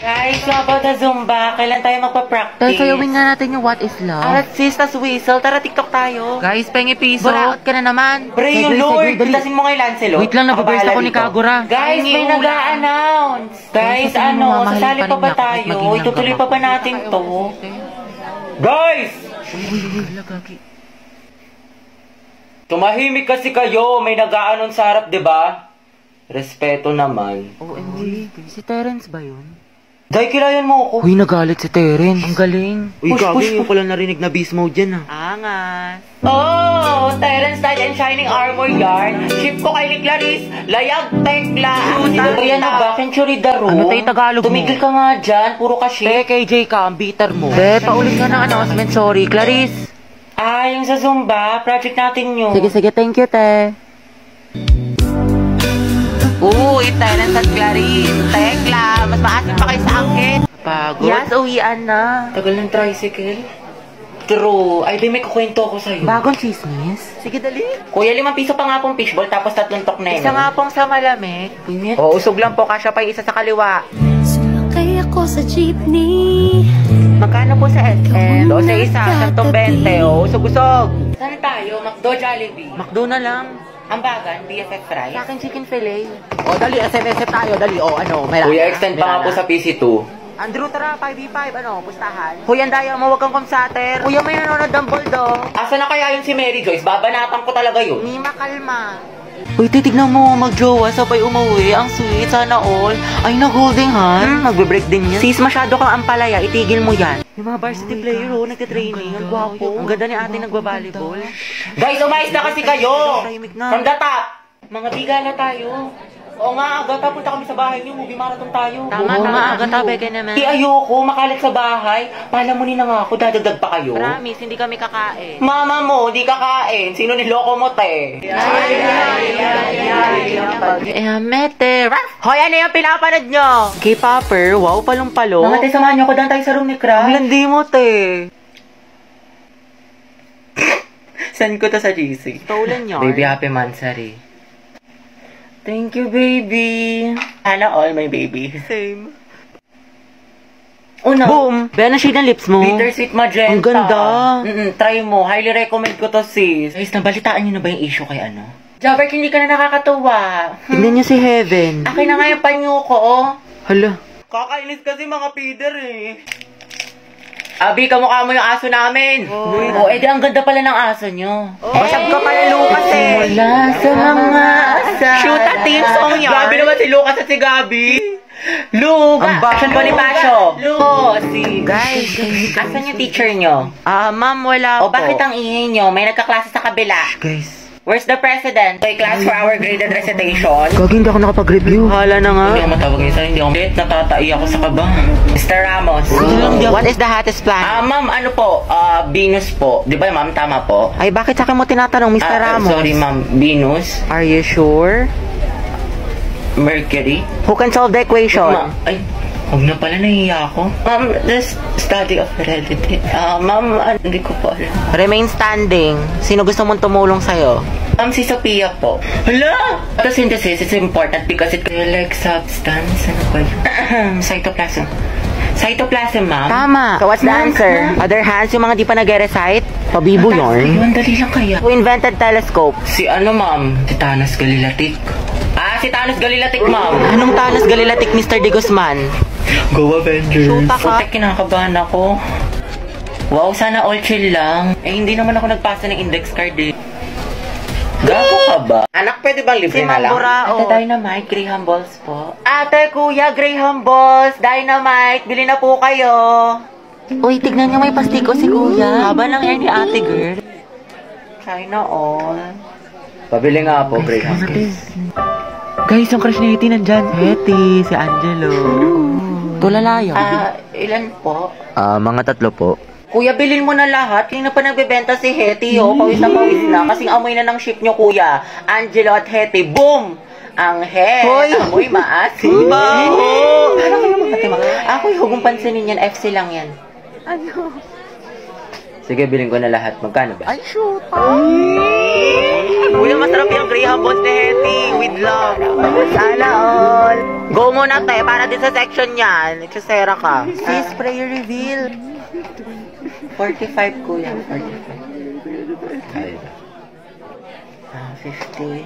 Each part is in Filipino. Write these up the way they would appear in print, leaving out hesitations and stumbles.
Guys, so about the Zumba, kailan tayo magpa-practice? Tay, sayawin nga natin yung What is Love. Arat sis, tas whistle. Tara, TikTok tayo. Guys, pengi piso. Buraot ka na naman. Bre, yung Lord. Pitasin mo kay Lancelot. Wait lang, nababurst ako ni Kagura. Guys, may nag-a-announce. Guys, sasali pa ba tayo? Itutuloy pa ba natin to? Guys! Tumahimik kasi kayo. May nag-a-announce sa harap, diba? Respeto naman. OMG, si Terence ba yun? Day, kilayan mo ako. Uy, nagalit si Terence. Ang galing. Uy, Gagi, yung pala narinig na beast mode dyan ah. Angas. Oh, Terence Knight and Shining Armor Yarn. Ship ko kay ni Clarice. Layag, tekla. Yan na ba? Century Daro. Ano tayo Tagalog mo? Tumigil ka nga dyan. Puro ka ship. KJ ka, ang bitter mo. Paulit ka ng announcement. Sorry, Clarice. Yung sa Zumba. Project natin yun. Sige, thank you, te. Uy, Terence at Clarice. Tekla, mas maasim pa kayo sa akin. Pagod? Yes, uwian na. Tagal ng tricycle. True. Ay, di may kukwento ako sa'yo. Bagong chismis? Sige, dali. Kuya, 5 piso pa nga pong fishball tapos 3 tokneno. Isa nga pong sa malamig. Oo, usog lang po. Kasya pa yung isa sa kaliwa. Sumakay ako sa jeepney. Magkano po sa SM? O sa isa, 120. O, usog-usog. Saan tayo? McDo, Jollibee. McDo na lang. Ambagan, BFF fries. Sa akin, chicken fillet. O, dali, SMS tayo. Dali, may Kuya, extend pa nga po sa PC2. Andrew, tara, 5v5, pustahan. Kuya, daya mo, wag kang kumsater. Kuya, may nanonood ng bulldog. Asa na kaya yun si Mary Joyce? Babanatan ko talaga yun. Ni makalma. Uy, titignan mo, magjowa, sabay umuwi. Ang sweet, sana all. Ay, nag-holding hand. Magbe-break din yan. Sis, masyado kang ampalaya, itigil mo yan. Yung mga varsity player, nagtitraining. Ang gwapo. Ang ganda ni ate nagbabalibol. Guys, umayos na kasi kayo! Tahimik na. From the top! Mga bigala tayo. Oo nga, Agata, punta kami sa bahay niyo. Movie marathon tayo. Tama, Agata, beke naman. Ayoko, makalat sa bahay. Palamunin na nga ako, dadagdag pa kayo. Promise, hindi kami kakain. Mama mo, di kakain. Sino niloko mo, te? Mete. Hoy, ano yung pinapanood nyo? K-popper, wow, palong-palong. Mga te, samahan niyo ko doon tayo sa room ni Crash. Ang landi mo, te. Send ko to sa GC. Stolen yun. Baby, happy mansari. Thank you, baby. Sana all, my baby. Same. Oh, no. Boom! Bea shade ng lips mo. Bittersweet magenta. Ang ganda. Try mo. Highly recommend ko to, sis. Guys, nabalitaan niyo na ba yung issue kay ano? Jabber, hindi ka na nakakatuwa. Tignan niyo si Heaven. Akin na nga yung panyo ko, oh. Hala. Kakainis kasi mga feeder, eh. Abi, kamukha mo yung aso namin. Oh, edi ang ganda pala ng aso nyo. Basag ka pala, Lucas, eh. Wala sa mga asal. Shoot at team song yan. Gabi naman si Lucas at si Gabi. Luga. Action Bonifacio. Si Guys. Asan yung teacher nyo? Ma'am, wala O po. bakit ang ingay nyo? May nagkaklase sa kabila. Guys. Where's the president? May class for our graded recitation. Gagi, hindi ako nakapag-review. Hala na nga. Hindi ako matawag niya. Hindi ako natatai ako sa kaba. Mr. Ramos. What is the hottest plan? Ma'am, ano po? Venus po. Di ba, ma'am? Tama po? Ay, bakit sa akin mo tinatanong, Mr. Ramos? Sorry, ma'am. Venus. Are you sure? Mercury. Who can solve the equation? Ay, huwag na pala, nahiya ako. Ma'am, the study of heredity. Ma'am, hindi ko po alam. Remain standing. Sino gusto mong tumulong sa'yo? Si Sophia po. Hala! Photosynthesis is important because it like substance. Ano ba yun? Cytoplasm. Cytoplasm, ma'am. Tama. So what's the answer? Other hands, yung mga di pa nag-recite? Pabibo yun. Ayun, dali lang kaya. Who invented telescope? Si ano, ma'am? Si Thanos Galilatik. Si Thanos Galilatik, ma'am. Anong Thanos Galilatik, Mr. De Guzman? Go Avengers. Shoota ka. Putek, kinakabahan ako. Wow, sana all chill lang. Hindi naman ako nagpasa ng index card, eh. Gago ka ba? Anak, pwede bang libre Si na lang? Mamburao. Ate, Dynamite, Graham Balls po. Ate, kuya, Graham Balls, Dynamite, bili na po kayo. Uy, tignan niyo, may pastiko si kuya. Haba lang yan ni ate, girl. China all. Pabili nga po, Graham Balls. Guys, yung crush ni Hetty nandyan. Hetty, si Angelo. Tulala yun. Ilan po? Mga 3 po. Kuya, bilhin mo na lahat. Kaya na pa nagbebenta si Hetty, oh. Pawis na. Kasing amoy na ng ship nyo, kuya. Angelo at Hetty. Boom! Ang Hoy! amoy maasim. Baho! Ano kayo mga Ako, huwag mong pansinin yan. FC lang yan. Ano? Sige, bilhin ko na lahat. Magkano ba? Ay, shoot! Kuya, masarap yung Graham Bones ni Hetty. With love. Sana all. Go muna, te. Para din sa section yan. Itusera ka. Sis, prayer reveal. 45, kuya. 45. 50.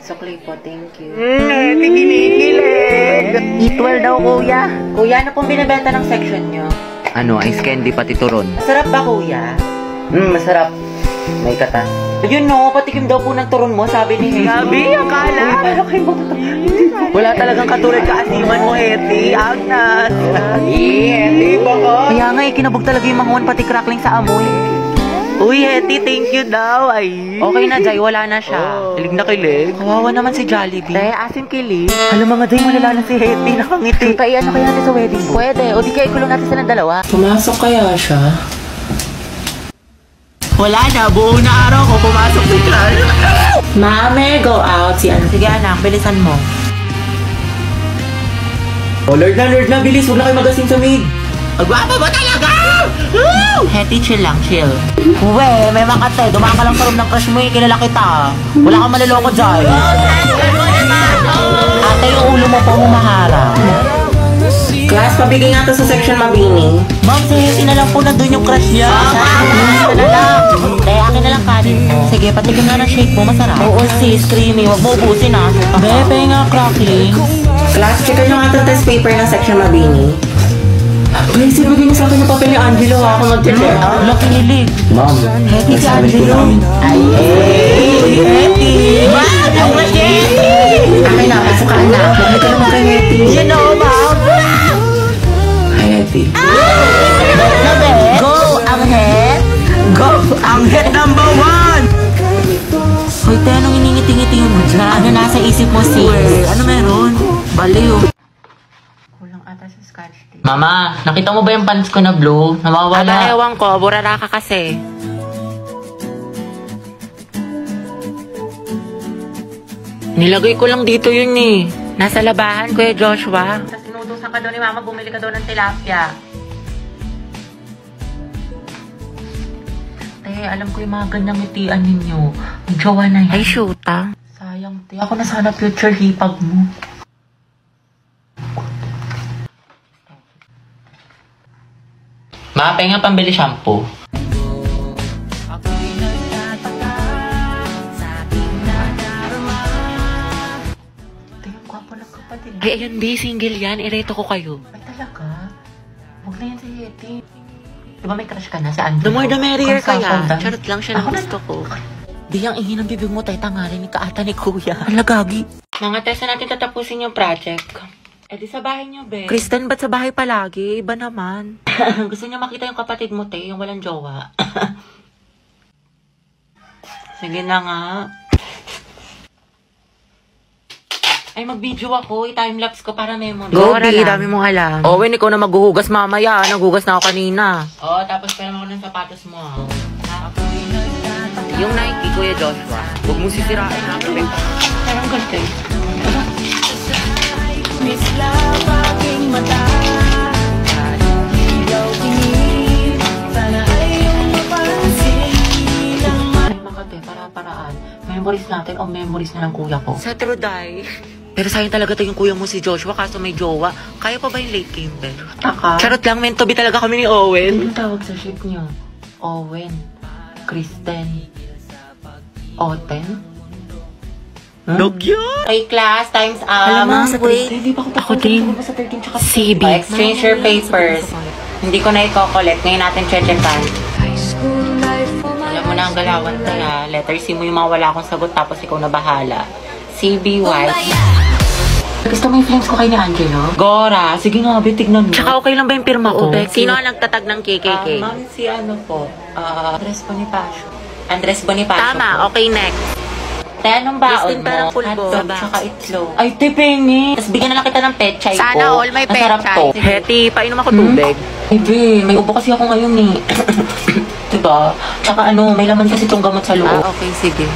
Sukli po, thank you. Hetty, kinikilig. Equal daw, kuya. Kuya, ano pong binibenta ng section nyo? Ano, ice candy pati turon. Masarap ba, kuya? Masarap. May katas. Yun no, patikim daw po ng turon mo, sabi ni Hetty. Sabi, akala. Wala talagang katulad kaasiman mo, Hetty. Agnas. Hetty, baka. Kaya nga, kinabog talaga yung manguan, pati crackling sa amoy. Uy, Hetty, thank you daw. Ay. Okay na, Jai, wala na siya. Kilig na kilig. Kawawa naman si Jollibee. Asim kilig. Alam mga Jai, malala na si Hetty, nakangiti. Kaya ano kaya natin sa wedding mo? Pwede, o di kaya ikulong natin silang dalawa. Pumasok kaya siya? Wala na, buo na araw ko, pumasok si Carl. Mame, go out. Si ano? Sige anak, bilisan mo. Oh, Lord na, bilis. Huwag na kayo magasin sa maid. Agwapo mo talaga! Woo! Hetty, chill lang, chill. Uwe, may makate. Dumaan ka lang sa room ng crush mo, kilala kita. Wala kang maliloko dyan. Ate, yung ulo mo po humaharang. Class, pabigay nga to sa section mabini. Ma'am, si Hetty na lang po na doon yung crush niya. Ito na lang. Kaya akin na lang kanin mo. Sige, patikim nga ng shake mo, masarap. Oo, sis, creamy. Huwag mo ubusin ha. Bebe nga, crackling. Class, checkan nyo nga itong test paper ng section mabini. Please, ibigay niyo sa akin yung papel ni Angelo ha, kung mag-check out. Nakilig. Ma'am, Hetty si nasabi ko Angelo. namin. Ay, Hetty! Ma'am, yung Hetty! Akin na, pasok ka na. Bakit ka naman kay Hetty? You know, ma'am. Hi, Hetty. Go, ang head! Go, ang head number 1! Hoy, te, anong iningiti-ngiti mo dyan? Ano nasa isip mo, sis? Ano meron? Baliw. Kulang ata sa scotch tape. Mama, nakita mo ba yung pants ko na blue? Namawala. Ewan ko, burara ka kasi. Nilagay ko lang dito yun eh. Nasa labahan, Kuya Joshua. Tapos sinutusan ka daw ni Mama, bumili ka daw ng tilapia. Alam ko yung mga ganyang ngitian ninyo. May jowa na yan. Ay, shoot ah. Sayang, te. Ako na sana future hipag mo. Ma, penga pambili shampoo. Tingnan ko po ng kapatid. Ay, ayun, di, single yan. Ireto ko kayo. Ay, talaga? Huwag na yan si Hetty. Di ba may crush ka na sa Angelo? The more the merrier kaya. Consultant. Charot lang siya ng gusto ko. Di ang ingin ng bibig mo, tay tangarin ni kaata ni Kuya. Alagagi. Mga tesa natin tatapusin yung project. Eh di sa bahay niyo, be. Kristen, ba't sa bahay palagi? Iba naman. Gusto niyo makita yung kapatid mo, te, yung walang jowa. Sige na nga. Ay, mag-video ako. I-timelapse ko para memory. Go, di, dami mong alam. Owen, ikaw na maghuhugas mamaya. Naghugas na ako kanina. Oo, tapos pera mo ng sapatos mo, ha? Yung Nike, Kuya Joshua. Huwag mo sisirain na. Parang ganito eh. Ay, makate, para-paraan. Memories natin o memories na ng kuya ko. Sa Truday. Pero sayang talaga to yung kuya mo si Joshua kaso may jowa. Kaya pa ba yung late Kimber? Taka. Charot lang, meant to be talaga kami ni Owen. Ano tawag sa ship niyo? Owen. Kristen. Oten? Look yun! Okay, class, time's up. Alam mo, sa wait. 13. Hindi pa Ako din. Sa 13 tsaka CB. Exchange your papers. Hindi ko na i-collect. Ngayon natin check-checkan. Alam mo na ang galawan kaya. Letter C mo yung mga wala akong sagot tapos ikaw na bahala. CBY. Gusto mo yung flames ko kay ni Angelo? Gora, sige nga, tignan mo. Tsaka okay lang ba yung pirma ko? Oo, Sino ang nagtatag ng KKK? Ma'am, si ano po? Andres Bonifacio. Andres Bonifacio Tama, po. okay, next. Te, anong baon Listing mo? parang pulbo. Hotdog, tsaka itlog. Ay, te, pengi. Tapos bigyan na lang kita ng pechay ko. Sana all may Masarap pechay. to. Hetty, painom ako tubig. Ay, be, may ubo kasi ako ngayon eh. Diba? Tsaka ano, may laman kasi itong gamot sa loob. Okay, sige.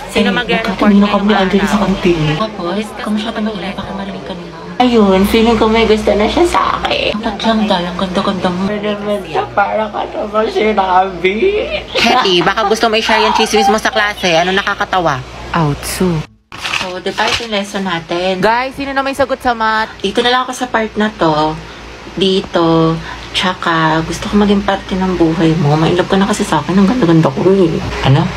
Sino mag-report Kanina ngayong kami Angelo sa araw? kantin. Tapos, kung siya pa nag-ulay, baka malamig kanina. Ayun, feeling ko may gusto na siya sa akin. Ba't lang dahil ang ganda-ganda mo? Para ka naman sinabi. Hetty, baka gusto mo i-share yung chismis mo sa klase. Ano nakakatawa? Outso. So, di ba ito yung lesson natin? Guys, sino na may sagot sa math? Dito na lang ako sa part na to. Dito. Tsaka, gusto ko maging parte ng buhay mo. Mailap ka na kasi sa akin. Ang ganda-ganda ko eh. Ano?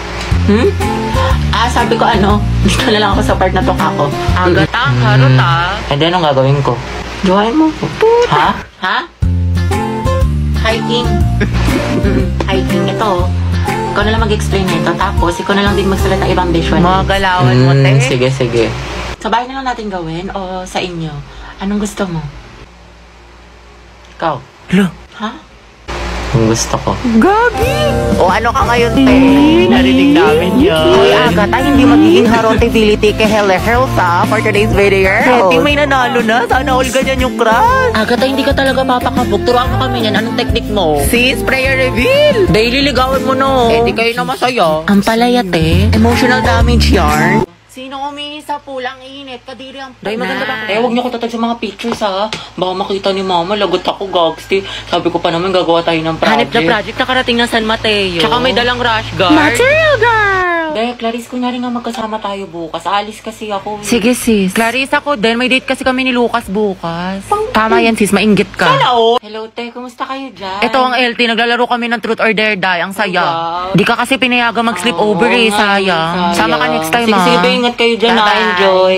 Sabi ko ano, dito na lang ako sa part na to kako. Agata, harot ah. And then, anong gagawin ko? Jowain mo ko. Ha? Ha? Hiking. Hiking. Ito. Ikaw na lang mag-explain nito. Tapos, ikaw na lang din magsalat ng ibang visual. Mga galawan mo, te. Sige, sige. Sa bahay na lang natin gawin o sa inyo? Anong gusto mo? Ikaw? Lo. Ha? Ang gusto ko. Gagi! O ano ka ngayon, te? Narinig namin yun. Hoy, Agata, hindi magiging harotability kay Helle Helsa for today's video. Hetty, may nanalo na. Sana all ganyan yung crush. Agata, hindi ka talaga papakabog. Turuan mo kami yan. Anong technique mo? Sis, prayer reveal. Daily ligawan mo no. Eh, di kayo na masaya. Ang palayate. Emotional damage yarn. Sino umihi sa pulang init? Kadiri ang Day, maganda ba? Huwag niyo ko tatag sa mga pictures ha. Baka makita ni mama, lagot ako gagsti. Sabi ko pa naman gagawa tayo ng project. Hanip na project nakarating ng San Mateo. Tsaka may dalang rush guard. Material girl! Dahil Clarice, kunyari nga magkasama tayo bukas. Alis kasi ako. Sige sis. Clarice ako din. May date kasi kami ni Lucas bukas. Tama yan sis, mainggit ka. Hello, te. Kumusta kayo dyan? Ito ang LT, naglalaro kami ng Truth or Dare Die. Ang saya. wow. Di ka kasi pinayaga mag-sleep over eh, sayang. Sama ka next time sige, ah. sige, ba, ingat kayo dyan Bye-bye. Enjoy.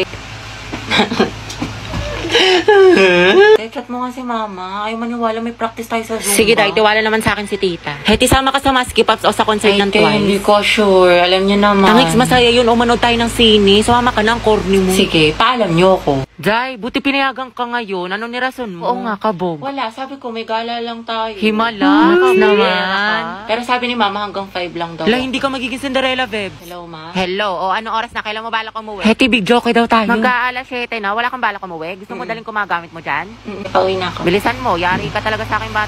Chat mo nga si mama. Ayaw maniwala, may practice tayo sa Zumba. Sige, Day, tiwala naman sa akin si tita. Hetty, sama ka sa Maski Pops o sa concert ng Twice. Hindi ko sure. Alam niyo naman. Tangix, masaya yun. O manood tayo ng sine. Sumama ka ng corny mo. Sige, paalam niyo ako. Day, buti pinayagan ka ngayon. Ano ni rason mo? Oo nga, kabog. Wala, sabi ko may gala lang tayo. Himala. Naman. Pero sabi ni mama hanggang 5 lang daw. Hala, hindi ka magiging Cinderella, Bebs. Hello, ma. Hello. O, anong oras na? Kailan mo balak umuwi? Hetty, big joke daw tayo. Mag-aalas 7 na. Wala kang balak umuwi? Gusto mo daling kumagamit mo dyan? Pauwi na ako. Bilisan mo. Yari ka talaga sa akin, bata.